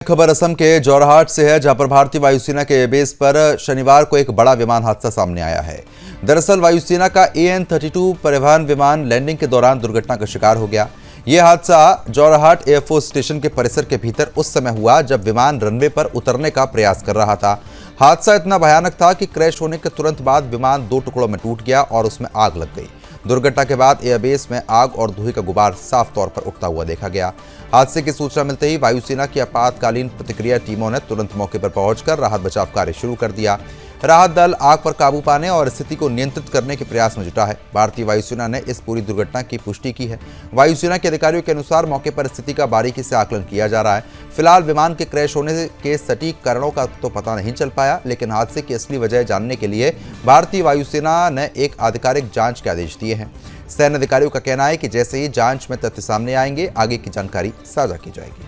खबर असम के जोरहाट से है, जहां पर भारतीय वायुसेना के बेस पर शनिवार को एक बड़ा विमान हादसा सामने आया है। दरअसल वायुसेना का AN-32 परिवहन विमान लैंडिंग के दौरान दुर्घटना का शिकार हो गया। यह हादसा जोरहाट एयरफोर्स स्टेशन के परिसर के भीतर उस समय हुआ जब विमान रनवे पर उतरने का प्रयास कर रहा था। हादसा इतना भयानक था कि क्रैश होने के तुरंत बाद विमान 2 टुकड़ों में टूट गया और उसमें आग लग गई। दुर्घटना के बाद एयरबेस में आग और धुएं का गुबार साफ तौर पर उठता हुआ देखा गया। हादसे की सूचना मिलते ही वायुसेना की आपातकालीन प्रतिक्रिया टीमों ने तुरंत मौके पर पहुंचकर राहत बचाव कार्य शुरू कर दिया। राहत दल आग पर काबू पाने और स्थिति को नियंत्रित करने के प्रयास में जुटा है। भारतीय वायुसेना ने इस पूरी दुर्घटना की पुष्टि की है। वायुसेना के अधिकारियों के अनुसार मौके पर स्थिति का बारीकी से आकलन किया जा रहा है। फिलहाल विमान के क्रैश होने के सटीक कारणों का तो पता नहीं चल पाया, लेकिन हादसे की असली वजह जानने के लिए भारतीय वायुसेना ने एक आधिकारिक जांच के आदेश दिए हैं। सैन्य अधिकारियों का कहना है कि जैसे ही जांच में तथ्य सामने आएंगे, आगे की जानकारी साझा की जाएगी।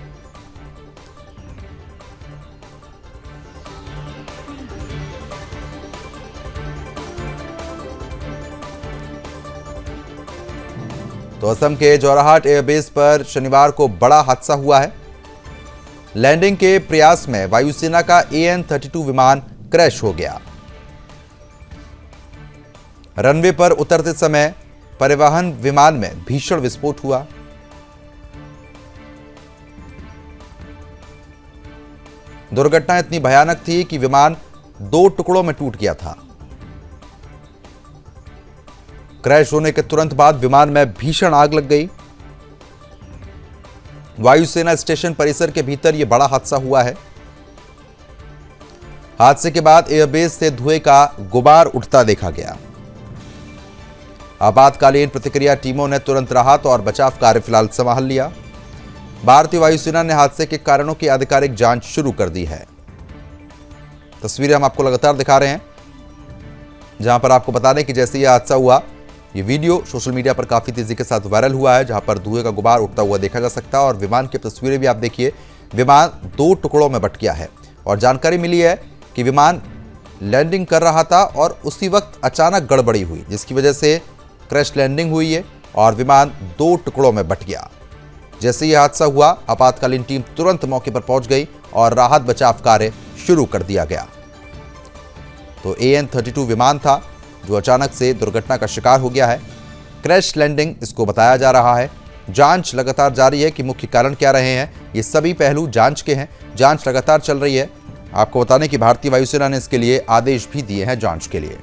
तो असम के जोरहाट एयरबेस पर शनिवार को बड़ा हादसा हुआ है। लैंडिंग के प्रयास में वायुसेना का AN-32 विमान क्रैश हो गया। रनवे पर उतरते समय परिवहन विमान में भीषण विस्फोट हुआ। दुर्घटना इतनी भयानक थी कि विमान 2 टुकड़ों में टूट गया था। क्रैश होने के तुरंत बाद विमान में भीषण आग लग गई। वायुसेना स्टेशन परिसर के भीतर यह बड़ा हादसा हुआ है। हादसे के बाद एयरबेस से धुएं का गुबार उठता देखा गया। आपातकालीन प्रतिक्रिया टीमों ने तुरंत राहत और बचाव कार्य फिलहाल संभाल लिया। भारतीय वायुसेना ने हादसे के कारणों की आधिकारिक जांच शुरू कर दी है। तस्वीरें हम आपको लगातार दिखा रहे हैं, जहां पर आपको बता दें कि जैसे यह हादसा हुआ, ये वीडियो सोशल मीडिया पर काफी तेजी के साथ वायरल हुआ है, जहां पर धुएं का गुबार उठता हुआ देखा जा सकता है और विमान की तस्वीरें भी आप देखिए। विमान 2 टुकड़ों में बट गया है और जानकारी मिली है कि विमान लैंडिंग कर रहा था और उसी वक्त अचानक गड़बड़ी हुई, जिसकी वजह से क्रैश लैंडिंग हुई है और विमान 2 टुकड़ों में बट गया। जैसे ही हादसा हुआ, आपातकालीन टीम तुरंत मौके पर पहुंच गई और राहत बचाव कार्य शुरू कर दिया गया। तो AN-32 विमान था जो अचानक से दुर्घटना का शिकार हो गया है। क्रैश लैंडिंग इसको बताया जा रहा है। जांच लगातार जारी है कि मुख्य कारण क्या रहे हैं। ये सभी पहलू जांच के हैं। जांच लगातार चल रही है। आपको बताने कि भारतीय वायुसेना ने इसके लिए आदेश भी दिए हैं जांच के लिए।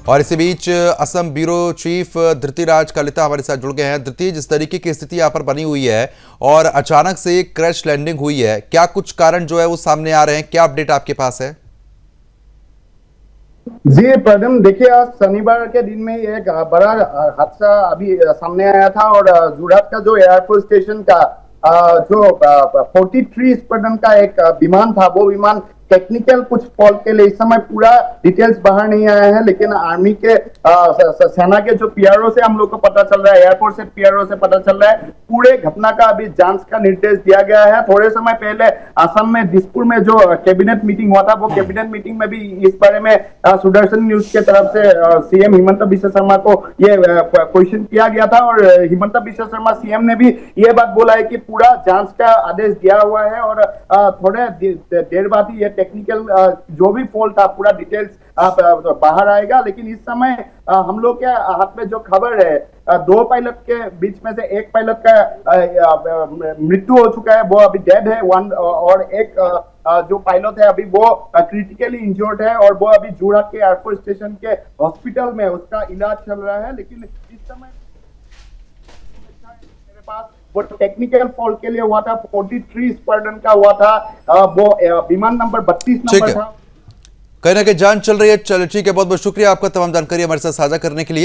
और इसी बीच असम ब्यूरो चीफ धृतिराज कलिता हमारे साथ जुड़ गए हैं। धृति, जिस तरीके की स्थिति यहाँ पर बनी हुई है और अचानक से क्रैश लैंडिंग हुई है, क्या कुछ कारण जो है वो सामने आ रहे हैं? क्या अपडेट आपके पास है? जी प्रदम, देखिए आज शनिवार के दिन में एक बड़ा हादसा अभी सामने आया था और जोरहाट का जो एयरफोर्स स्टेशन का जो 43 स्क्वाड्रन का एक विमान था, वो विमान टेक्निकल कुछ फॉल्ट के लिए इस समय पूरा डिटेल्स बाहर नहीं आया है, लेकिन आर्मी के सेना के जो PRO से हम लोग को पता चल रहा है, एयरफोर्स से PRO से पता चल रहा है, पूरे घटना का अभी जांच का निर्देश दिया गया है। थोड़े समय पहले असम में दिसपुर में जो कैबिनेट मीटिंग हुआ था, वो कैबिनेट मीटिंग में भी इस बारे में सुदर्शन न्यूज के तरफ से CM हिमंता बिश्वा शर्मा को ये क्वेश्चन किया गया था और हिमंता बिश्वा शर्मा CM ने भी ये बात बोला है कि पूरा जांच का आदेश दिया हुआ है और थोड़े देर बाद ही ये टेक्निकल जो भी फॉल्ट था पूरा डिटेल्स बाहर आएगा। लेकिन इस समय हम लोग के हाथ में जो खबर है, 2 पायलट के बीच में से एक पायलट का मृत्यु हो चुका है, वो अभी डेड है और एक जो पायलट है अभी वो क्रिटिकली इंजर्ड है और वो अभी जोरहाट के एयरफोर्स स्टेशन के हॉस्पिटल में उसका इलाज चल रहा है। लेकिन इस समय मेरे पास वो टेक्निकल फॉल्ट के लिए हुआ था, 43 स्क्वाड्रन का हुआ था, वो विमान नंबर 32 नंबर था। कहीं ना कहीं जांच चल रही है। चलो ठीक है, बहुत बहुत शुक्रिया आपका तमाम जानकारी हमारे साथ साझा करने के लिए।